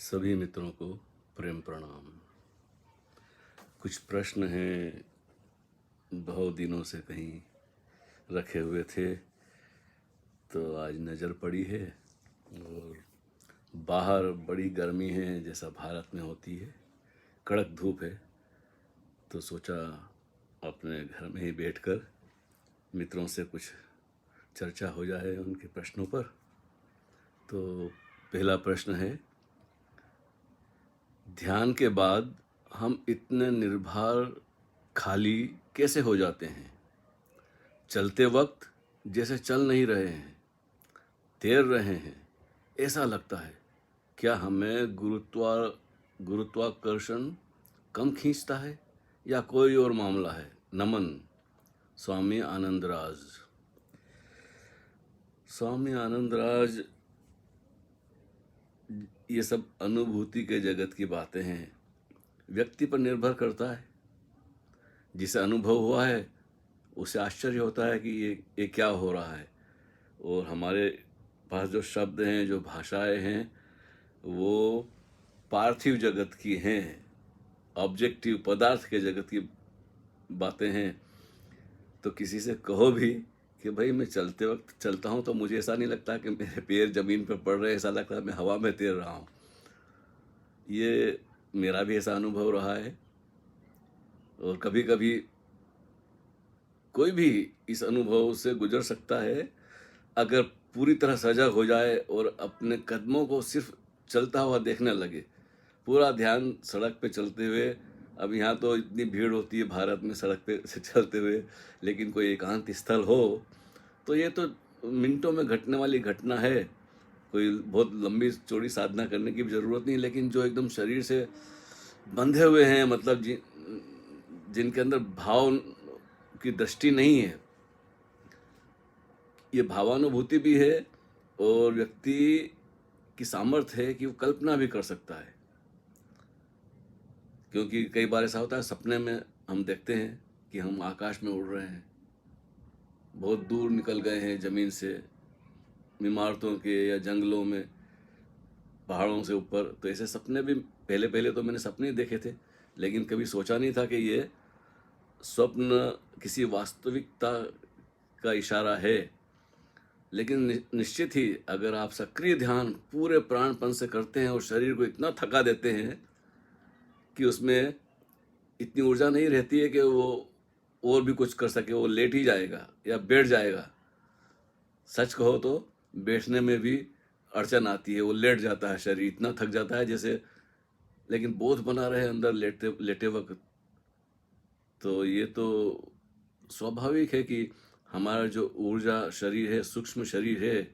सभी मित्रों को प्रेम प्रणाम। कुछ प्रश्न हैं, बहुत दिनों से कहीं रखे हुए थे तो आज नज़र पड़ी है। और बाहर बड़ी गर्मी है, जैसा भारत में होती है, कड़क धूप है। तो सोचा अपने घर में ही बैठकर मित्रों से कुछ चर्चा हो जाए उनके प्रश्नों पर। तो पहला प्रश्न है, ध्यान के बाद हम इतने निर्भर खाली कैसे हो जाते हैं? चलते वक्त जैसे चल नहीं रहे हैं, तैर रहे हैं ऐसा लगता है। क्या हमें गुरुत्वाकर्षण कम खींचता है या कोई और मामला है? नमन, स्वामी आनंदराज। स्वामी आनंदराज, ये सब अनुभूति के जगत की बातें हैं, व्यक्ति पर निर्भर करता है। जिसे अनुभव हुआ है उसे आश्चर्य होता है कि ये क्या हो रहा है। और हमारे पास जो शब्द हैं, जो भाषाएं हैं, वो पार्थिव जगत की हैं, ऑब्जेक्टिव पदार्थ के जगत की बातें हैं। तो किसी से कहो भी कि भाई मैं चलते वक्त चलता हूँ तो मुझे ऐसा नहीं लगता कि मेरे पैर ज़मीन पर पड़ रहे हैं, ऐसा लगता है मैं हवा में तैर रहा हूँ। ये मेरा भी ऐसा अनुभव रहा है। और कभी कभी कोई भी इस अनुभव से गुजर सकता है अगर पूरी तरह सजग हो जाए और अपने कदमों को सिर्फ चलता हुआ देखने लगे। पूरा ध्यान सड़क पे चलते हुए। अब यहाँ तो इतनी भीड़ होती है भारत में सड़क पे से चलते हुए, लेकिन कोई एकांत स्थल हो तो ये तो मिनटों में घटने वाली घटना है। कोई बहुत लंबी चौड़ी साधना करने की भी ज़रूरत नहीं। लेकिन जो एकदम शरीर से बंधे हुए हैं, मतलब जिनके अंदर भाव की दृष्टि नहीं है, ये भावानुभूति भी है और व्यक्ति की सामर्थ्य है कि वो कल्पना भी कर सकता है। क्योंकि कई बार ऐसा होता है, सपने में हम देखते हैं कि हम आकाश में उड़ रहे हैं, बहुत दूर निकल गए हैं ज़मीन से, इमारतों के या जंगलों में, पहाड़ों से ऊपर। तो ऐसे सपने भी पहले पहले तो मैंने सपने ही देखे थे, लेकिन कभी सोचा नहीं था कि ये स्वप्न किसी वास्तविकता का इशारा है। लेकिन निश्चित ही अगर आप सक्रिय ध्यान पूरे प्राणपन से करते हैं और शरीर को इतना थका देते हैं कि उसमें इतनी ऊर्जा नहीं रहती है कि वो और भी कुछ कर सके, वो लेट ही जाएगा या बैठ जाएगा। सच कहो तो बैठने में भी अड़चन आती है, वो लेट जाता है, शरीर इतना थक जाता है जैसे, लेकिन बोध बना रहे अंदर लेटे लेटे वक्त। तो ये तो स्वाभाविक है कि हमारा जो ऊर्जा शरीर है, सूक्ष्म शरीर है,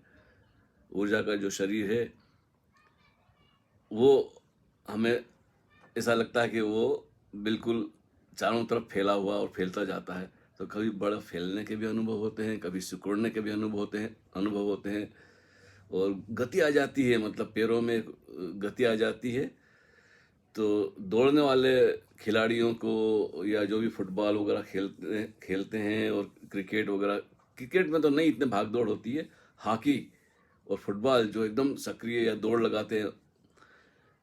ऊर्जा का जो शरीर है, वो हमें ऐसा लगता है कि वो बिल्कुल चारों तरफ फैला हुआ और फैलता जाता है। तो कभी बड़ा फैलने के भी अनुभव होते हैं, कभी सिकुड़ने के भी अनुभव होते हैं और गति आ जाती है, मतलब पैरों में गति आ जाती है। तो दौड़ने वाले खिलाड़ियों को या जो भी फुटबॉल वगैरह खेलते हैं और क्रिकेट वगैरह, क्रिकेट में तो नहीं इतने भाग दौड़ होती है, हॉकी और फुटबॉल जो एकदम सक्रिय या दौड़ लगाते हैं,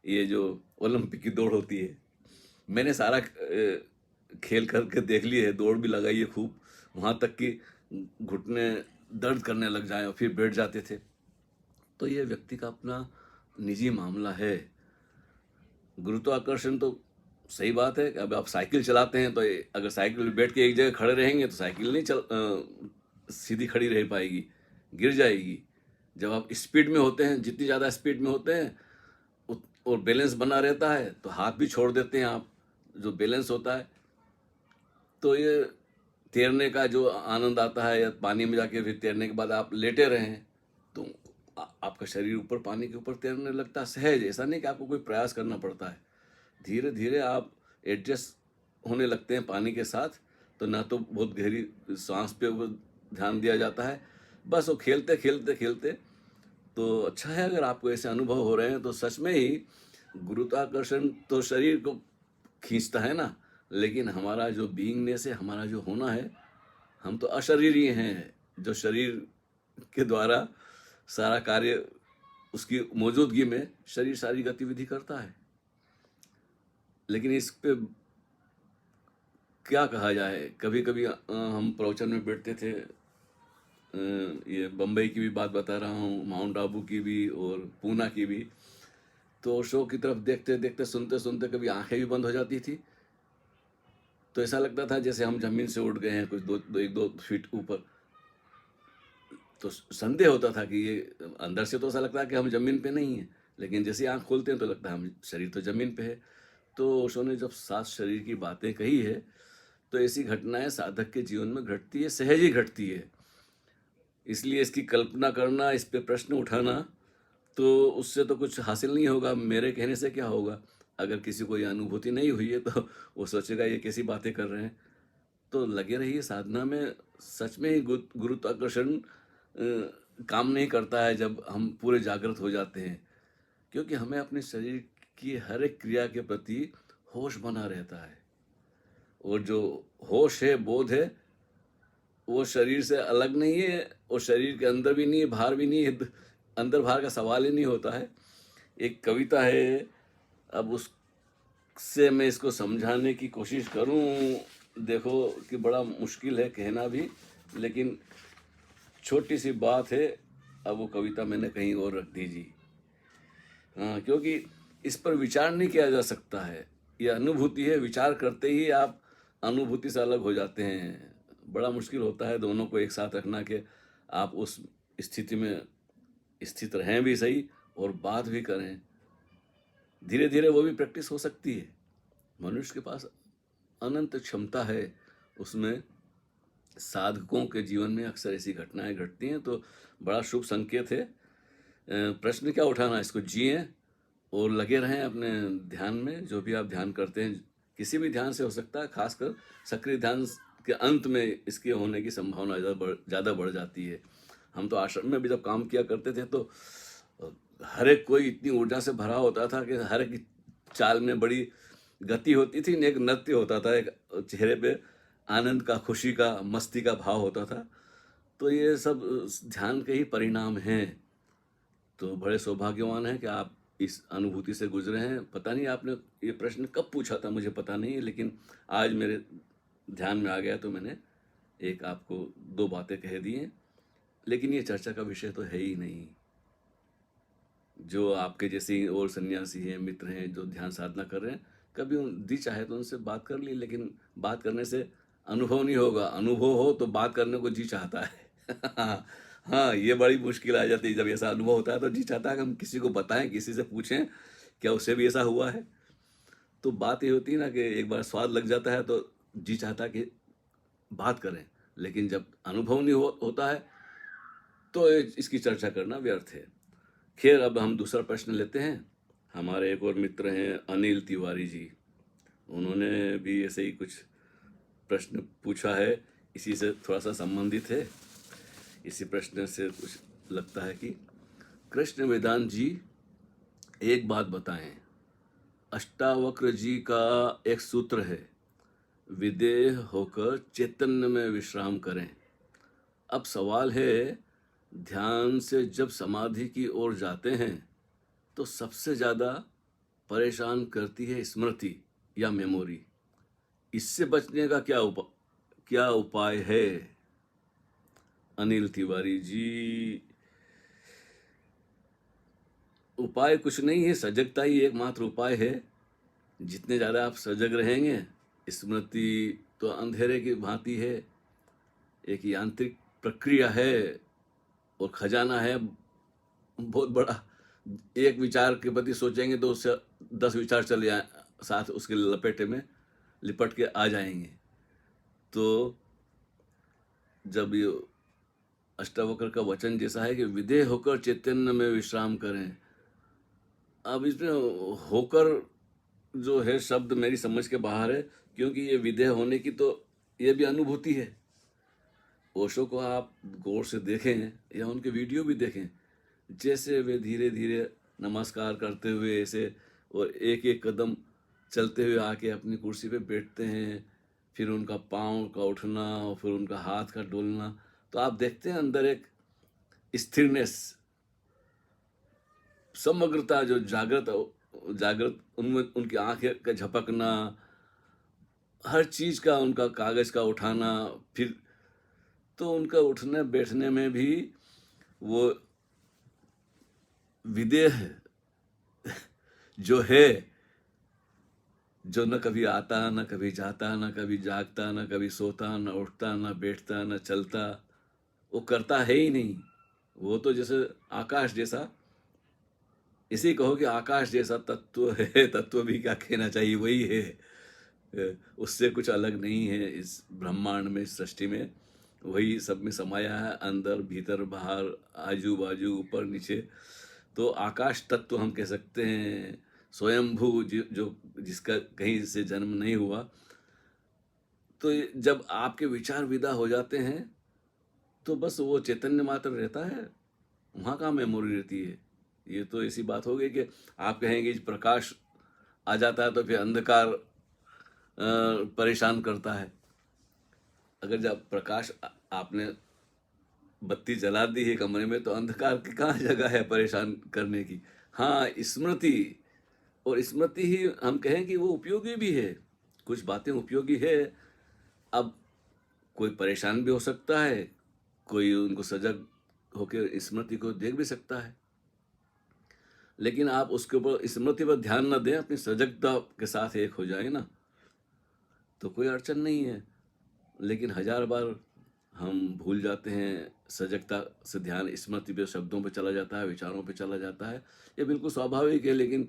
ये जो ओलंपिक की दौड़ होती है, मैंने सारा खेल करके देख लिए है, दौड़ भी लगाई है खूब, वहाँ तक कि घुटने दर्द करने लग जाए और फिर बैठ जाते थे। तो ये व्यक्ति का अपना निजी मामला है। गुरुत्वाकर्षण तो सही बात है कि अब आप साइकिल चलाते हैं तो अगर साइकिल में बैठ के एक जगह खड़े रहेंगे तो साइकिल नहीं सीधी खड़ी रह पाएगी, गिर जाएगी। जब आप स्पीड में होते हैं, जितनी ज़्यादा स्पीड में होते हैं और बैलेंस बना रहता है तो हाथ भी छोड़ देते हैं आप, जो बैलेंस होता है। तो ये तैरने का जो आनंद आता है, या पानी में जाके फिर तैरने के बाद आप लेटे रहें तो आपका शरीर ऊपर पानी के ऊपर तैरने लगता है सहज। ऐसा नहीं कि आपको कोई प्रयास करना पड़ता है, धीरे धीरे आप एडजस्ट होने लगते हैं पानी के साथ। तो ना तो बहुत गहरी सांस पे ध्यान दिया जाता है, बस वो खेलते खेलते खेलते। तो अच्छा है अगर आपको ऐसे अनुभव हो रहे हैं तो सच में ही गुरुत्वाकर्षण तो शरीर को खींचता है ना, लेकिन हमारा जो बीइंगनेस है, हमारा जो होना है, हम तो अशरीरी हैं, जो शरीर के द्वारा सारा कार्य उसकी मौजूदगी में शरीर सारी गतिविधि करता है। लेकिन इस पे क्या कहा जाए, कभी कभी हम प्रवचन में बैठते थे, ये बम्बई की भी बात बता रहा हूँ, माउंट आबू की भी और पूना की भी। तो शो की तरफ देखते देखते सुनते सुनते कभी आंखें भी बंद हो जाती थी, तो ऐसा लगता था जैसे हम जमीन से उड़ गए हैं कुछ एक दो फीट ऊपर। तो संदेह होता था कि ये, अंदर से तो ऐसा लगता है कि हम जमीन पे नहीं हैं, लेकिन जैसे ही आँख खोलते हैं तो लगता है हम शरीर तो जमीन पे है। तो ओशो ने जब 7 शरीर की बातें कही है, तो ऐसी घटनाएं साधक के जीवन में घटती है, सहज ही घटती है। इसलिए इसकी कल्पना करना, इस पे प्रश्न उठाना, तो उससे तो कुछ हासिल नहीं होगा। मेरे कहने से क्या होगा? अगर किसी को ये अनुभूति नहीं हुई है तो वो सोचेगा ये कैसी बातें कर रहे हैं। तो लगे रहिए साधना में। सच में ही गुरुत्वाकर्षण काम नहीं करता है जब हम पूरे जागृत हो जाते हैं, क्योंकि हमें अपने शरीर की हर एक क्रिया के प्रति होश बना रहता है। और जो होश है, बोध है, वो शरीर से अलग नहीं है, और शरीर के अंदर भी नहीं है, बाहर भी नहीं है। अंदर बाहर का सवाल ही नहीं होता है। एक कविता है, अब उससे मैं इसको समझाने की कोशिश करूं, देखो कि बड़ा मुश्किल है कहना भी, लेकिन छोटी सी बात है। अब वो कविता मैंने कहीं और रख दी जी। हाँ, क्योंकि इस पर विचार नहीं किया जा सकता है। ये अनुभूति है, विचार करते ही आप अनुभूति से अलग हो जाते हैं। बड़ा मुश्किल होता है दोनों को एक साथ रखना, कि आप उस स्थिति में स्थित रहें भी सही और बात भी करें। धीरे धीरे वो भी प्रैक्टिस हो सकती है। मनुष्य के पास अनंत क्षमता है। उसमें साधकों के जीवन में अक्सर ऐसी घटनाएं घटती हैं, तो बड़ा शुभ संकेत है। प्रश्न क्या उठाना, इसको जिएं और लगे रहें अपने ध्यान में। जो भी आप ध्यान करते हैं, किसी भी ध्यान से हो सकता है, खासकर सक्रिय ध्यान के अंत में इसके होने की संभावना ज़्यादा बढ़ जाती है। हम तो आश्रम में भी जब काम किया करते थे, तो हर एक कोई इतनी ऊर्जा से भरा होता था कि हर एक चाल में बड़ी गति होती थी, एक नृत्य होता था, एक चेहरे पे आनंद का, खुशी का, मस्ती का भाव होता था। तो ये सब ध्यान के ही परिणाम हैं। तो बड़े सौभाग्यवान हैं कि आप इस अनुभूति से गुजरे हैं। पता नहीं आपने ये प्रश्न कब पूछा था, मुझे पता नहीं है, लेकिन आज मेरे ध्यान में आ गया, तो मैंने एक आपको 2 बातें कह दी हैं। लेकिन ये चर्चा का विषय तो है ही नहीं। जो आपके जैसे और सन्यासी हैं, मित्र हैं, जो ध्यान साधना कर रहे हैं, कभी जी चाहे तो उनसे बात कर ली, लेकिन बात करने से अनुभव नहीं होगा। अनुभव हो तो बात करने को जी चाहता है। हाँ, ये बड़ी मुश्किल आ जाती है। जब ऐसा अनुभव होता है तो जी चाहता है कि हम किसी को बताएं, किसी से पूछें क्या उसे भी ऐसा हुआ है। तो बात ये होती है ना कि एक बार स्वाद लग जाता है तो जी चाहता है कि बात करें, लेकिन जब अनुभव नहीं होता है तो इसकी चर्चा करना व्यर्थ है। खैर, अब हम दूसरा प्रश्न लेते हैं। हमारे एक और मित्र हैं अनिल तिवारी जी, उन्होंने भी ऐसे ही कुछ प्रश्न पूछा है, इसी से थोड़ा सा संबंधित है। इसी प्रश्न से कुछ लगता है कि कृष्ण वेदांत जी, एक बात बताएं। अष्टावक्र जी का एक सूत्र है, विदेह होकर चैतन्य में विश्राम करें। अब सवाल है, ध्यान से जब समाधि की ओर जाते हैं तो सबसे ज़्यादा परेशान करती है स्मृति या मेमोरी। इससे बचने का क्या उपाय है? अनिल तिवारी जी, उपाय कुछ नहीं है, सजगता ही एकमात्र उपाय है। जितने ज़्यादा आप सजग रहेंगे, स्मृति तो अंधेरे की भांति है, एक यांत्रिक प्रक्रिया है और खजाना है बहुत बड़ा। एक विचार के प्रति सोचेंगे तो उससे 10 विचार चले आए साथ, उसके लपेटे में लिपट के आ जाएंगे। तो जब ये अष्टावक्र का वचन जैसा है कि विदेह होकर चैतन्य में विश्राम करें, अब इसमें होकर जो है शब्द मेरी समझ के बाहर है, क्योंकि ये विदेह होने की तो ये भी अनुभूति है। ओशो को आप गौर से देखें या उनके वीडियो भी देखें, जैसे वे धीरे धीरे नमस्कार करते हुए ऐसे और एक एक कदम चलते हुए आके अपनी कुर्सी पे बैठते हैं, फिर उनका पाँव का उठना और फिर उनका हाथ का डोलना, तो आप देखते हैं अंदर एक स्थिरनेस, समग्रता, जो जागृत उनमें उनकी आंखें का झपकना, हर चीज का उनका कागज का उठाना, फिर तो उनका उठने बैठने में भी वो विदेह जो है, जो न कभी आता न कभी जाता, न कभी जागता, न कभी सोता, न उठता, न बैठता, न चलता, वो करता है ही नहीं। वो तो जैसे आकाश जैसा, इसी कहो कि आकाश जैसा तत्व है, तत्व भी क्या कहना चाहिए, वही है। उससे कुछ अलग नहीं है इस ब्रह्मांड में, इस सृष्टि में। वही सब में समाया है, अंदर भीतर बाहर, आजू बाजू, ऊपर नीचे। तो आकाश तत्व हम कह सकते हैं। स्वयंभू जो जिसका कहीं से जन्म नहीं हुआ। तो जब आपके विचार विदा हो जाते हैं तो बस वो चैतन्य मात्र रहता है, वहाँ कहाँ मेमोरी रहती है। ये तो ऐसी बात हो गई कि आप कहेंगे प्रकाश आ जाता है तो फिर अंधकार परेशान करता है। अगर जब प्रकाश आपने बत्ती जला दी है कमरे में, तो अंधकार की कहाँ जगह है परेशान करने की। हाँ, स्मृति, और स्मृति ही हम कहें कि वो उपयोगी भी है, कुछ बातें उपयोगी है। अब कोई परेशान भी हो सकता है, कोई उनको सजग होकर स्मृति को देख भी सकता है, लेकिन आप उसके ऊपर स्मृति पर ध्यान न दें, अपनी सजगता के साथ एक हो जाए ना, तो कोई अड़चन नहीं है। लेकिन हजार बार हम भूल जाते हैं, सजगता से ध्यान स्मृति पे, शब्दों पे चला जाता है, विचारों पे चला जाता है। ये बिल्कुल स्वाभाविक है, लेकिन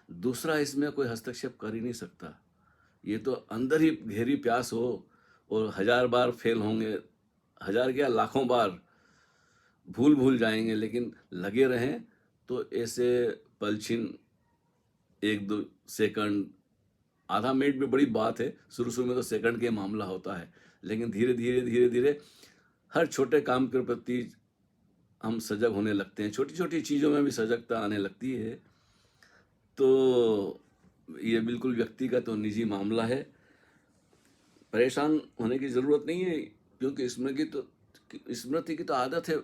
दूसरा इसमें कोई हस्तक्षेप कर ही नहीं सकता। ये तो अंदर ही गहरी प्यास हो, और हजार बार फेल होंगे, हजार क्या लाखों बार भूल जाएंगे, लेकिन लगे रहें तो ऐसे पलछिन 1-2 सेकंड, आधा मिनट भी बड़ी बात है। शुरू में तो सेकंड के मामला होता है, लेकिन धीरे धीरे हर छोटे काम के प्रति हम सजग होने लगते हैं, छोटी छोटी चीज़ों में भी सजगता आने लगती है। तो ये बिल्कुल व्यक्तिगत और निजी मामला है, परेशान होने की ज़रूरत नहीं है, क्योंकि स्मृति की तो आदत है।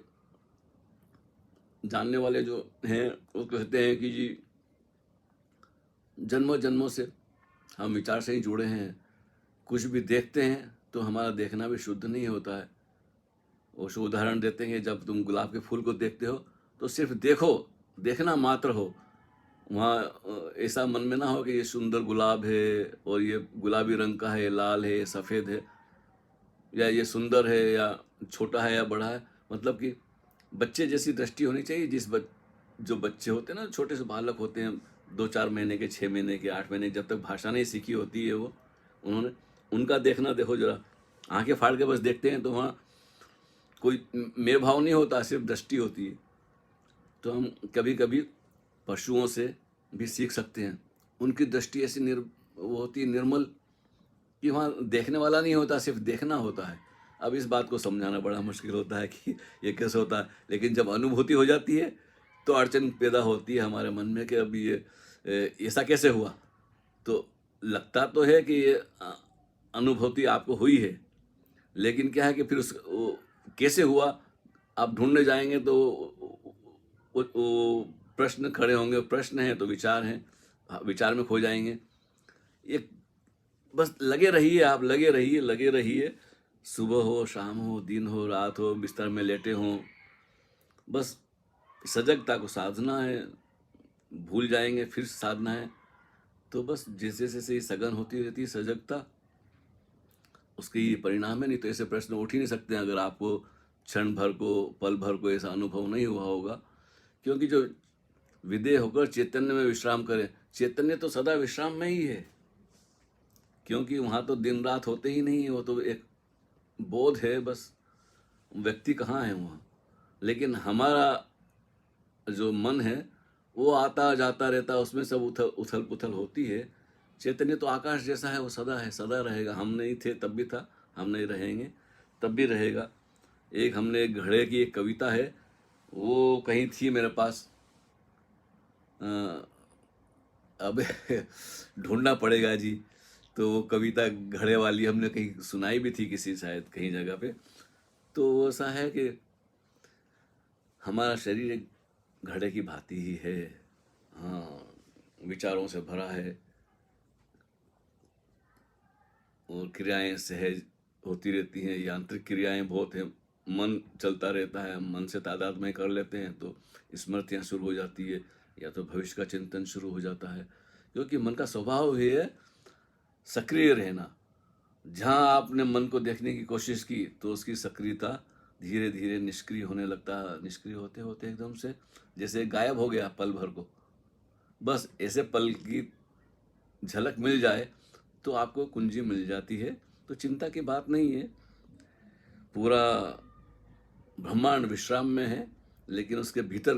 जानने वाले जो हैं वो कहते हैं कि जी जन्मों जन्मों से हम विचार से ही जुड़े हैं, कुछ भी देखते हैं तो हमारा देखना भी शुद्ध नहीं होता है। वो सो उदाहरण देते हैं, जब तुम गुलाब के फूल को देखते हो तो सिर्फ देखो, देखना मात्र हो, वहाँ ऐसा मन में ना हो कि ये सुंदर गुलाब है और ये गुलाबी रंग का है, लाल है, सफ़ेद है, या ये सुंदर है या छोटा है या बड़ा है। मतलब कि बच्चे जैसी दृष्टि होनी चाहिए। जो बच्चे होते हैं ना, छोटे से बालक होते हैं, 2-4 महीने के, 6 महीने के, 8 महीने के, जब तक भाषा नहीं सीखी होती है वो, उन्होंने उनका देखना देखो जरा, आंखें फाड़ के बस देखते हैं तो वहाँ कोई मेल भाव नहीं होता, सिर्फ दृष्टि होती है। तो हम कभी कभी पशुओं से भी सीख सकते हैं, उनकी दृष्टि ऐसी वो होती है निर्मल, कि वहाँ देखने वाला नहीं होता, सिर्फ देखना होता है। अब इस बात को समझाना बड़ा मुश्किल होता है कि ये कैसे होता है, लेकिन जब अनुभूति हो जाती है तो अड़चन पैदा होती है हमारे मन में कि अब ये ऐसा कैसे हुआ। तो लगता तो है कि ये अनुभूति आपको हुई है, लेकिन क्या है कि फिर वो कैसे हुआ आप ढूंढने जाएंगे तो वो प्रश्न खड़े होंगे। प्रश्न है तो विचार हैं, विचार में खो जाएंगे। ये बस लगे रहिए, आप लगे रहिए, सुबह हो, शाम हो, दिन हो, रात हो, बिस्तर में लेटे हों, बस सजगता को साधना है। भूल जाएंगे फिर साधना है। तो बस जैसे जैसे सघन होती रहती है सजगता, उसकी परिणाम है। नहीं तो ऐसे प्रश्न उठ ही नहीं सकते अगर आपको क्षण भर को, पल भर को ऐसा अनुभव नहीं हुआ होगा। क्योंकि जो विदेह होकर चैतन्य में विश्राम करे, चैतन्य तो सदा विश्राम में ही है, क्योंकि वहाँ तो दिन रात होते ही नहीं है, वो तो एक बोध है बस। व्यक्ति कहाँ है वहाँ, लेकिन हमारा जो मन है वो आता जाता रहता है, उसमें सब उथल पुथल होती है। चैतन्य तो आकाश जैसा है, वो सदा है, सदा रहेगा। हम नहीं थे तब भी था, हम नहीं रहेंगे तब भी रहेगा। हमने एक घड़े की एक कविता है, वो कहीं थी मेरे पास, अब ढूंढना पड़ेगा जी। तो वो कविता घड़े वाली हमने कहीं सुनाई भी थी किसी, शायद कहीं जगह पे। तो वो ऐसा है कि हमारा शरीर एक घड़े की भांति ही है, हाँ, विचारों से भरा है और क्रियाएं सहज होती रहती हैं, यांत्रिक क्रियाएं बहुत हैं, मन चलता रहता है, मन से तादाद में कर लेते हैं तो स्मृतियाँ शुरू हो जाती है, या तो भविष्य का चिंतन शुरू हो जाता है, क्योंकि मन का स्वभाव ही है सक्रिय रहना। जहाँ आपने मन को देखने की कोशिश की तो उसकी सक्रियता धीरे धीरे निष्क्रिय होने लगता है, निष्क्रिय होते होते एकदम से जैसे गायब हो गया पल भर को। बस ऐसे पल की झलक मिल जाए तो आपको कुंजी मिल जाती है, तो चिंता की बात नहीं है। पूरा ब्रह्मांड विश्राम में है, लेकिन उसके भीतर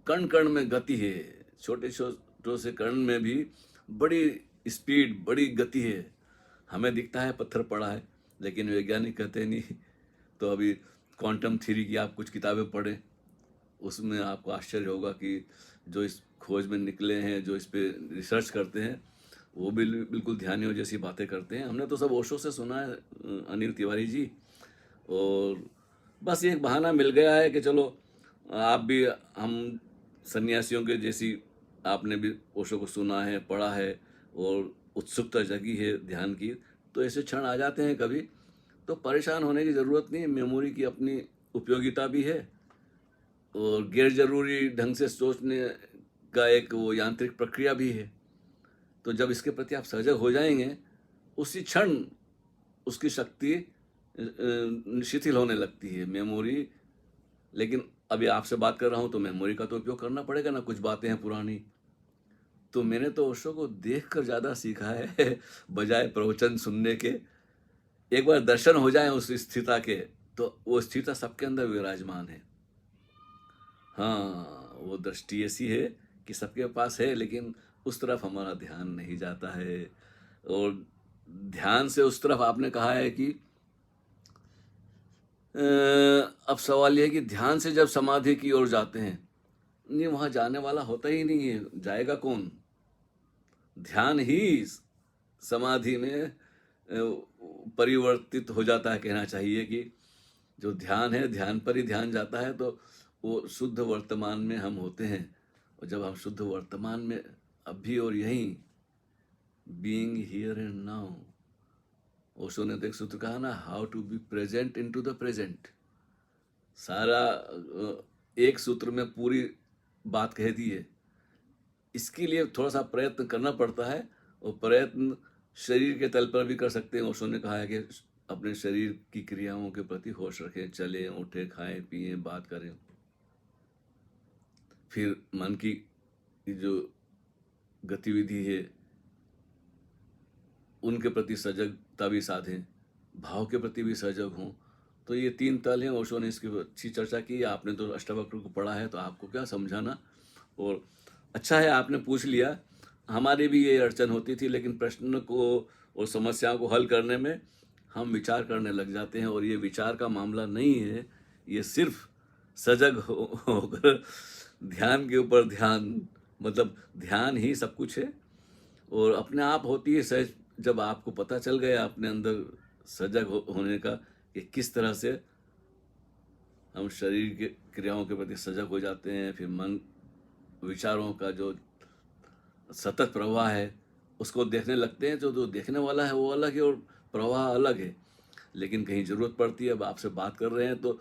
कण कण में गति है, छोटे छोटों से कण में भी बड़ी स्पीड, बड़ी गति है। हमें दिखता है पत्थर पड़ा है, लेकिन वैज्ञानिक कहते नहीं। तो अभी क्वांटम थ्योरी की आप कुछ किताबें पढ़ें, उसमें आपको आश्चर्य होगा कि जो इस खोज में निकले हैं, जो इस पे रिसर्च करते हैं, वो बिल्कुल ध्यानियों जैसी बातें करते हैं। हमने तो सब ओशो से सुना है, अनिल तिवारी जी। और बस एक बहाना मिल गया है कि चलो आप भी, हम सन्यासियों के जैसी, आपने भी ओशो को सुना है, पढ़ा है और उत्सुकता जगी है ध्यान की, तो ऐसे क्षण आ जाते हैं कभी। तो परेशान होने की ज़रूरत नहीं, मेमोरी की अपनी उपयोगिता भी है और गैर जरूरी ढंग से सोचने का एक वो यांत्रिक प्रक्रिया भी है। तो जब इसके प्रति आप सजग हो जाएंगे, उसी क्षण उसकी शक्ति शिथिल होने लगती है मेमोरी। लेकिन अभी आपसे बात कर रहा हूँ तो मेमोरी का तो उपयोग करना पड़ेगा ना, कुछ बातें हैं पुरानी। तो मैंने तो ओशो को देख कर ज़्यादा सीखा है बजाय प्रवचन सुनने के। एक बार दर्शन हो जाए उस स्थिरता के, तो वो स्थिरता सबके अंदर विराजमान है। हाँ, वो दृष्टि ऐसी है कि सबके पास है, लेकिन उस तरफ हमारा ध्यान नहीं जाता है। और ध्यान से उस तरफ आपने कहा है कि अब सवाल यह है कि ध्यान से जब समाधि की ओर जाते हैं, नहीं, वहां जाने वाला होता ही नहीं है, जाएगा कौन? ध्यान ही समाधि में परिवर्तित हो जाता है, कहना चाहिए कि जो ध्यान है, ध्यान पर ही ध्यान जाता है, तो वो शुद्ध वर्तमान में हम होते हैं। और जब हम शुद्ध वर्तमान में, अभी और यहीं, being here and now, Osho ने तो एक सूत्र कहा ना, how to be present into the present. सारा एक सूत्र में पूरी बात कह दी है। इसके लिए थोड़ा सा प्रयत्न करना पड़ता है, और प्रयत्न शरीर के तल पर भी कर सकते हैं। ओशो ने कहा है कि अपने शरीर की क्रियाओं के प्रति होश रखें, चलें, उठें, खाएं, पिएं, बात करें। फिर मन की जो गतिविधि है उनके प्रति सजगता भी साधें, भाव के प्रति भी सजग हों। तो ये 3 तल हैं। ओशो ने इसकी अच्छी चर्चा की। आपने तो अष्टावक्र को पढ़ा है, तो आपको क्या समझाना। और अच्छा है आपने पूछ लिया। हमारी भी ये अड़चन होती थी, लेकिन प्रश्न को और समस्याओं को हल करने में हम विचार करने लग जाते हैं। और ये विचार का मामला नहीं है, ये सिर्फ सजग होकर ध्यान के ऊपर ध्यान, मतलब ध्यान ही सब कुछ है। और अपने आप होती है सहज, जब आपको पता चल गया अपने अंदर सजग होने का कि किस तरह से हम शरीर के क्रियाओं के प्रति सजग हो जाते हैं। फिर मन, विचारों का जो सतत प्रवाह है उसको देखने लगते हैं। जो देखने वाला है वो अलग है और प्रवाह अलग है। लेकिन कहीं ज़रूरत पड़ती है, अब आपसे बात कर रहे हैं तो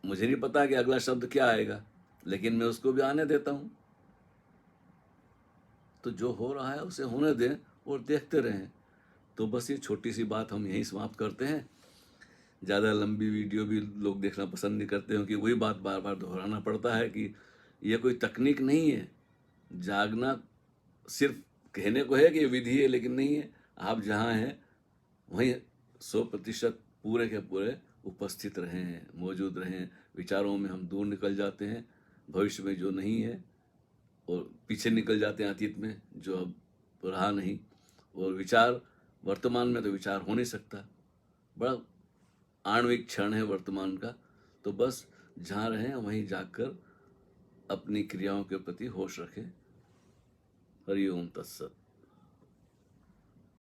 मुझे नहीं पता कि अगला शब्द क्या आएगा, लेकिन मैं उसको भी आने देता हूँ। तो जो हो रहा है उसे होने दें और देखते रहें। तो बस ये छोटी सी बात हम यहीं समाप्त करते हैं। ज़्यादा लंबी वीडियो भी लोग देखना पसंद नहीं करते, क्योंकि वही बात बार बार दोहराना पड़ता है कि यह कोई तकनीक नहीं है। जागना सिर्फ कहने को है कि विधि है, लेकिन नहीं है। आप जहाँ हैं वहीं 100% पूरे के पूरे उपस्थित रहें, मौजूद रहें। विचारों में हम दूर निकल जाते हैं, भविष्य में जो नहीं है, और पीछे निकल जाते हैं अतीत में जो अब रहा नहीं। और विचार वर्तमान में तो विचार हो नहीं सकता, बड़ा आणविक क्षण है वर्तमान का। तो बस जहाँ रहें वहीं जाकर अपनी क्रियाओं के प्रति होश रखें। हरि ओम तत्सत।